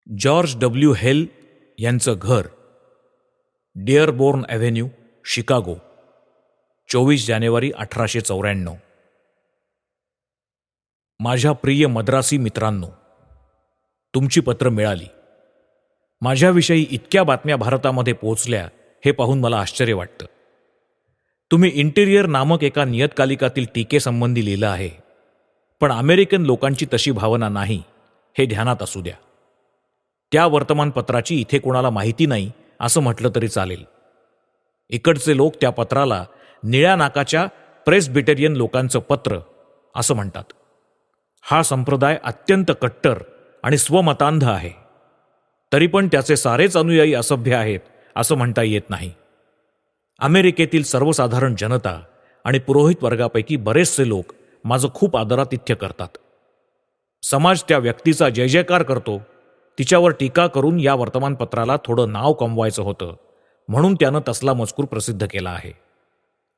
George W हेल यांचं घर, डिअरबोर्न avenue, Chicago, 24 जानेवारी 1894. माझ्या प्रिय मद्रासी मित्रांनो, तुमची पत्र मिळाली. माझ्याविषयी इतक्या बातम्या भारतामध्ये पोहोचल्या हे पाहून मला आश्चर्य वाटतं. तुम्ही इंटिरियर नामक एका नियतकालिकातील टीकेसंबंधी लिहिलं आहे, पण अमेरिकन लोकांची तशी भावना नाही हे ध्यानात असू द्या. त्या वर्तमानपत्राची इथे कोणाला माहिती नाही असं म्हटलं तरी चालेल. इकडचे लोक त्या पत्राला निळ्या नाकाच्या प्रेस्बिटेरियन लोकांचं पत्र असं म्हणतात. हा संप्रदाय अत्यंत कट्टर आणि स्वमतांध आहे. तरी पण त्याचे सारेच अनुयायी असभ्य आहेत असं म्हणता येत नाही. अमेरिकेतील सर्वसाधारण जनता आणि पुरोहित वर्गापैकी बरेचसे लोक माझं खूप आदरातिथ्य करतात. समाज त्या व्यक्तीचा जय जयकार करतो. तिच्यावर टीका करून या वर्तमानपत्राला थोडं नाव कमवायचं होतं म्हणून त्यानं तसला मजकूर प्रसिद्ध केला आहे.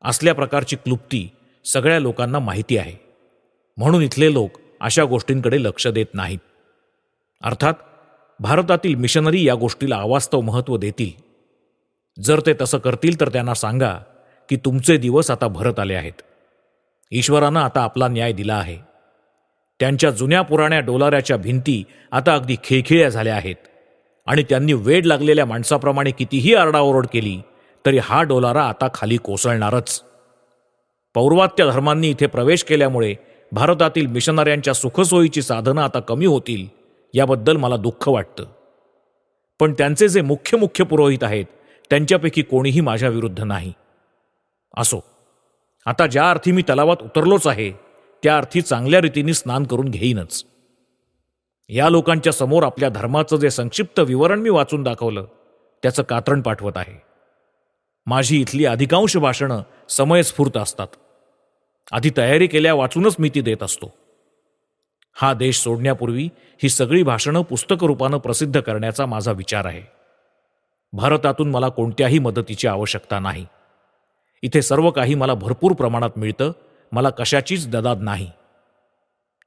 असल्या प्रकारची क्लुप्ती सगळ्या लोकांना माहिती आहे, म्हणून इथले लोक अशा गोष्टींकडे लक्ष देत नाहीत. अर्थात भारतातील मिशनरी या गोष्टीला अवास्तव महत्त्व देतील. जर ते तसं करतील तर त्यांना सांगा की तुमचे दिवस आता भरत आले आहेत. ईश्वरानं आता आपला न्याय दिला आहे. त्यांच्या जुन्या पुराण्या डोलाऱ्याच्या भिंती आता अगदी खिळखिळ्या झाल्या आहेत आणि त्यांनी वेड लागलेल्या माणसाप्रमाणे कितीही आरडाओरड केली तरी हा डोलारा आता खाली कोसळणारच. पौर्वात्य धर्मांनी इथे प्रवेश केल्यामुळे भारतातील मिशनऱ्यांच्या सुखसोयीची साधनं आता कमी होतील याबद्दल मला दुःख वाटतं. पण त्यांचे जे मुख्य पुरोहित आहेत त्यांच्यापैकी कोणीही माझ्या विरुद्ध नाही. असो, आता ज्या अर्थी मी तलावात उतरलोच आहे त्या अर्थी चांगल्या रीतीने स्नान करून घेईनच. या लोकांच्या समोर आपल्या धर्माचं जे संक्षिप्त विवरण मी वाचून दाखवलं त्याचं कात्रण पाठवत आहे. माझी इथली अधिकांश भाषणं समयस्फूर्त असतात. आधी तयारी केल्या वाचूनच मी ती देत असतो. हा देश सोडण्यापूर्वी ही सगळी भाषणं पुस्तक रूपानं प्रसिद्ध करण्याचा माझा विचार आहे. भारतातून मला कोणत्याही मदतीची आवश्यकता नाही. इथे सर्व काही मला भरपूर प्रमाणात मिळतं. मला कशाचीच ददाद नाही.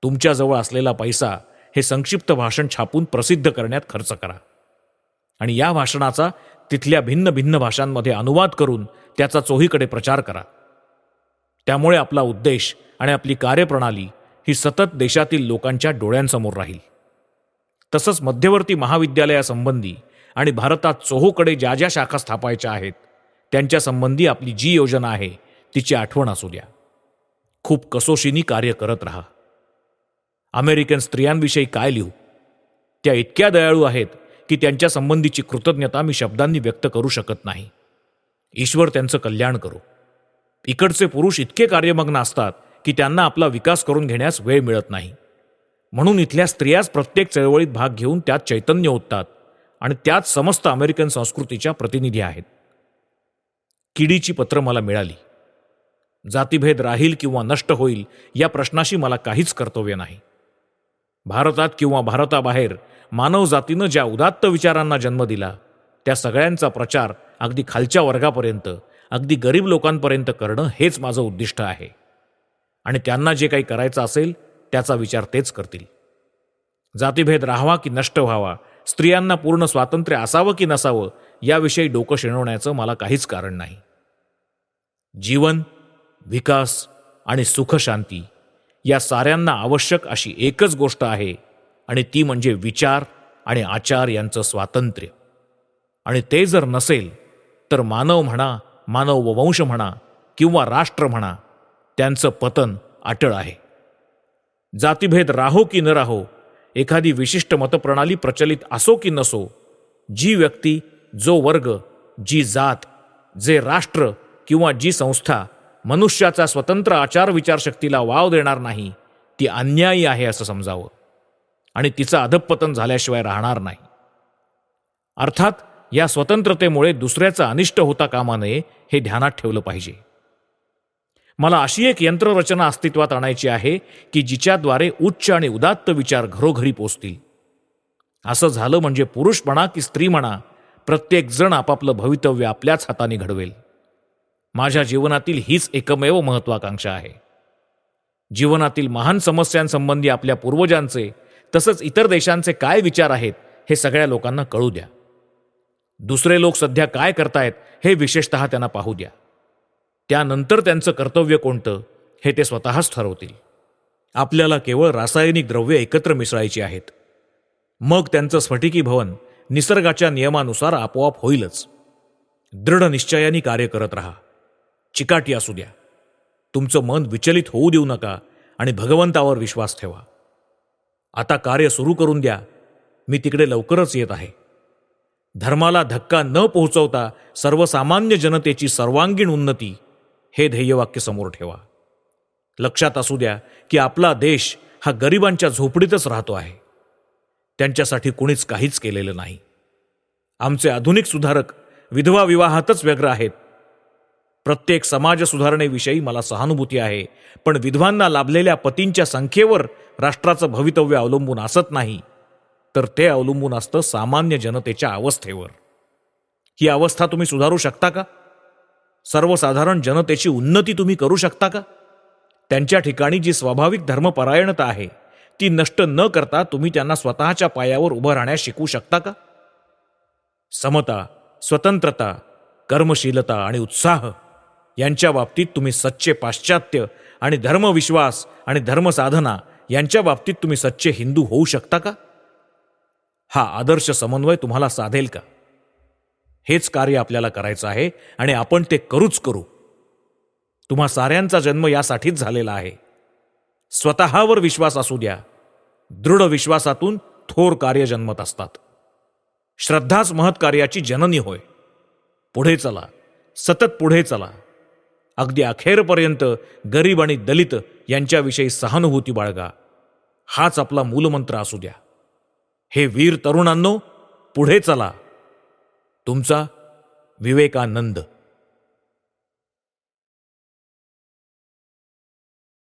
तुमच्याजवळ असलेला पैसा हे संक्षिप्त भाषण छापून प्रसिद्ध करण्यात खर्च करा आणि या भाषणाचा तिथल्या भिन्न भाषांमध्ये अनुवाद करून त्याचा चोहीकडे प्रचार करा. त्यामुळे आपला उद्देश आणि आपली कार्यप्रणाली ही सतत देशातील लोकांच्या डोळ्यांसमोर राहील. तसंच मध्यवर्ती महाविद्यालयासंबंधी आणि भारतात चोहोकडे ज्या ज्या शाखा स्थापायच्या आहेत त्यांच्यासंबंधी आपली जी योजना आहे तिची आठवण असू द्या. खूप कसोशीने कार्य करत राहा. अमेरिकन स्त्रियांविषयी काय लिहू? त्या इतक्या दयाळू आहेत की त्यांच्या संबंधीची कृतज्ञता मी शब्दांनी व्यक्त करू शकत नाही. ईश्वर त्यांचं कल्याण करो. इकडचे पुरुष इतके कार्यमग्न असतात की त्यांना आपला विकास करून घेण्यास वेळ मिळत नाही. म्हणून इथल्या स्त्रियाच प्रत्येक चळवळीत भाग घेऊन त्यात चैतन्य ओततात आणि त्यात समस्त अमेरिकन संस्कृतीच्या प्रतिनिधी आहेत. किडीची पत्र मला मिळाली. जातीभेद राहील किंवा नष्ट होईल या प्रश्नाशी मला काहीच कर्तव्य नाही. भारतात किंवा भारताबाहेर मानव जातीनं ज्या उदात्त विचारांना जन्म दिला त्या सगळ्यांचा प्रचार अगदी खालच्या वर्गापर्यंत, अगदी गरीब लोकांपर्यंत करणं हेच माझं उद्दिष्ट आहे. आणि त्यांना जे काही करायचं असेल त्याचा विचार तेच करतील. जातीभेद राहावा की नष्ट व्हावा, स्त्रियांना पूर्ण स्वातंत्र्य असावं की नसावं याविषयी डोकं शिणवण्याचं मला काहीच कारण नाही. जीवन, विकास आणि सुखशांती या साऱ्यांना आवश्यक अशी एकच गोष्ट आहे आणि ती म्हणजे विचार आणि आचार यांचं स्वातंत्र्य. आणि ते जर नसेल तर मानव म्हणा, मानव वंश म्हणा किंवा राष्ट्र म्हणा, त्यांचं पतन अटळ आहे. जातीभेद राहो की न राहो, एखादी विशिष्ट मतप्रणाली प्रचलित असो की नसो, जी व्यक्ती, जो वर्ग, जी जात, जे राष्ट्र किंवा जी संस्था मनुष्याचा स्वतंत्र आचार विचारशक्तीला वाव देणार नाही ती अन्यायी आहे असं समजावं आणि तिचं अधःपतन झाल्याशिवाय राहणार नाही. अर्थात या स्वतंत्रतेमुळे दुसऱ्याचं अनिष्ट होता कामा नये हे ध्यानात ठेवलं पाहिजे. मला अशी एक यंत्ररचना अस्तित्वात आणायची आहे की जिच्याद्वारे उच्च आणि उदात्त विचार घरोघरी पोचतील. असं झालं म्हणजे पुरुष म्हणा की स्त्री म्हणा, प्रत्येक जण आपापलं भवितव्य आपल्याच हाताने घडवेल. माझ्या जीवनातील हीच एकमेव महत्वाकांक्षा आहे. जीवनातील महान समस्यांसंबंधी आपल्या पूर्वजांचे तसंच इतर देशांचे काय विचार आहेत हे सगळ्या लोकांना कळू द्या. दुसरे लोक सध्या काय करतायत हे विशेषतः त्यांना पाहू द्या. त्यानंतर त्यांचं कर्तव्य कोणतं हे ते स्वतःच ठरवतील. आपल्याला केवळ रासायनिक द्रव्ये एकत्र मिसळायची आहेत. मग त्यांचं स्फटिकीभवन निसर्गाच्या नियमानुसार आपोआप होईलच. दृढ निश्चयाने कार्य करत राहा. चिकाटी असू द्या. तुमचं मन विचलित होऊ देऊ नका आणि भगवंतावर विश्वास ठेवा. आता कार्य सुरू करून द्या. मी तिकडे लवकरच येत आहे. धर्माला धक्का न पोहोचवता सर्वसामान्य जनतेची सर्वांगीण उन्नती हे ध्येयवाक्य समोर ठेवा. लक्षात असू द्या की आपला देश हा गरिबांच्या झोपडीतच राहतो आहे. त्यांच्यासाठी कुणीच काहीच केलेलं नाही. आमचे आधुनिक सुधारक विधवा विवाहातच व्यग्र आहेत. प्रत्येक समाज सुधारणेविषयी मला सहानुभूती आहे, पण विधवांना लाभलेल्या पतींच्या संख्येवर राष्ट्राचं भवितव्य अवलंबून असत नाही, तर ते अवलंबून असतं सामान्य जनतेच्या अवस्थेवर. ही अवस्था तुम्ही सुधारू शकता का? सर्वसाधारण जनतेची उन्नती तुम्ही करू शकता का? त्यांच्या ठिकाणी जी स्वाभाविक धर्मपरायणता आहे ती नष्ट न करता तुम्ही त्यांना स्वतःच्या पायावर उभं राहण्यास शिकवू शकता का? समता, स्वतंत्रता, कर्मशीलता आणि उत्साह यांच्या बाबतीत तुम्ही सच्चे पाश्चात्य आणि धर्मविश्वास आणि धर्मसाधना यांच्या बाबतीत तुम्ही सच्चे हिंदू होऊ शकता का? हा आदर्श समन्वय तुम्हाला साधेल का? हेच कार्य आपल्याला करायचं आहे आणि आपण ते करूच करू. तुम्हा साऱ्यांचा जन्म यासाठीच झालेला आहे. स्वतःवर विश्वास असू द्या. दृढ विश्वासातून थोर कार्य जन्मत असतात. श्रद्धाच महत्कार्याची जननी होय. पुढे चला, सतत पुढे चला. अगदी अखेरपर्यंत गरीब आणि दलित यांच्याविषयी सहानुभूती बाळगा. हाच आपला मूलमंत्र असू द्या. हे वीर तरुणांनो, पुढे चला. तुमचा विवेकानंद.